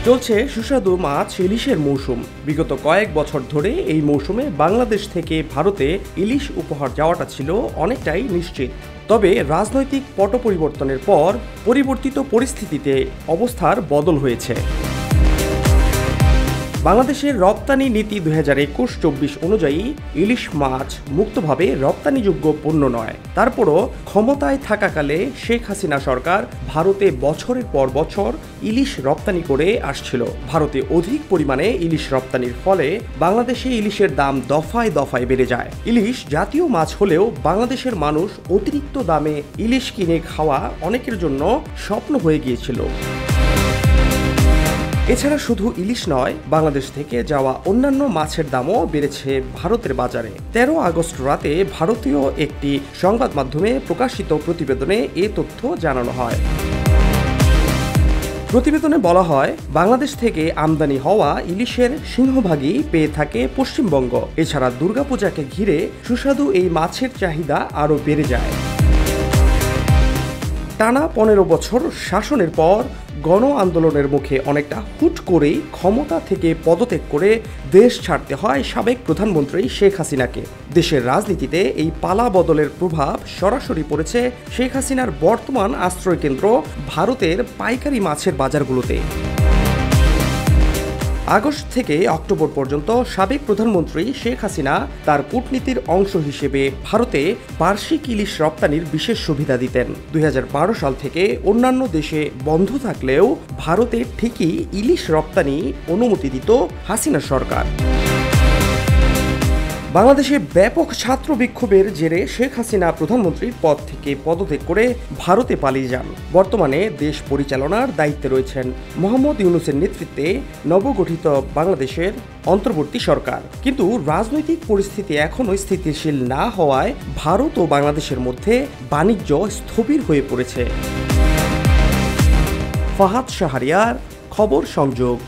চলছে সুস্বাদু মাছ ইলিশের মৌসুম। বিগত কয়েক বছর ধরে এই মৌসুমে বাংলাদেশ থেকে ভারতে ইলিশ উপহার যাওয়াটা ছিল অনেকটাই নিশ্চিত। তবে রাজনৈতিক পট পরিবর্তনের পর পরিবর্তিত পরিস্থিতিতে অবস্থার বদল হয়েছে। বাংলাদেশের রপ্তানি নীতি 2021-24 অনুযায়ী ইলিশ মাছ মুক্তভাবে রপ্তানিযোগ্য পণ্য নয়। তারপরও ক্ষমতায় থাকাকালে শেখ হাসিনা সরকার ভারতে বছরের পর বছর ইলিশ রপ্তানি করে আসছিল। ভারতে অধিক পরিমাণে ইলিশ রপ্তানির ফলে বাংলাদেশে ইলিশের দাম দফায় দফায় বেড়ে যায়। ইলিশ জাতীয় মাছ হলেও বাংলাদেশের মানুষ অতিরিক্ত দামে ইলিশ কিনে খাওয়া অনেকের জন্য স্বপ্ন হয়ে গিয়েছিল। এছাড়া শুধু ইলিশ নয়, বাংলাদেশ থেকে যাওয়া অন্যান্য মাছের দামও বেড়েছে ভারতের বাজারে। 13 আগস্ট রাতে ভারতীয় একটি সংবাদ মাধ্যমে প্রকাশিত প্রতিবেদনে এ তথ্য জানানো হয়। প্রতিবেদনে বলা হয়, বাংলাদেশ থেকে আমদানি হওয়া ইলিশের সিংহভাগই পেয়ে থাকে পশ্চিমবঙ্গ। এছাড়া দুর্গাপূজাকে ঘিরে সুস্বাদু এই মাছের চাহিদা আরও বেড়ে যায়। টানা 15 বছর শাসনের পর গণ আন্দোলনের মুখে অনেকটা হুট করেই ক্ষমতা থেকে পদত্যাগ করে দেশ ছাড়তে হয় সাবেক প্রধানমন্ত্রী শেখ হাসিনাকে। দেশের রাজনীতিতে এই পালা বদলের প্রভাব সরাসরি পড়েছে শেখ হাসিনার বর্তমান আশ্রয়কেন্দ্র ভারতের পাইকারি মাছের বাজারগুলোতে। আগস্ট থেকে অক্টোবর পর্যন্ত সাবেক প্রধানমন্ত্রী শেখ হাসিনা তার কূটনীতির অংশ হিসেবে ভারতে বার্ষিক ইলিশ রপ্তানির বিশেষ সুবিধা দিতেন। 2012 সাল থেকে অন্যান্য দেশে বন্ধ থাকলেও ভারতে ঠিকই ইলিশ রপ্তানি অনুমতি দিত হাসিনা সরকার। বাংলাদেশে ব্যাপক ছাত্র বিক্ষোভের জেরে শেখ হাসিনা প্রধানমন্ত্রীর পদ থেকে পদত্যাগ করে ভারতে পালিয়ে যান। বর্তমানে দেশ পরিচালনার দায়িত্বে রয়েছেন মোহাম্মদ ইউনূসের নেতৃত্বে নবগঠিত বাংলাদেশের অন্তর্বর্তী সরকার। কিন্তু রাজনৈতিক পরিস্থিতি এখনও স্থিতিশীল না হওয়ায় ভারত ও বাংলাদেশের মধ্যে বাণিজ্য স্থবির হয়ে পড়েছে। ফাহাদ শাহরিয়ার, খবর সংযোগ।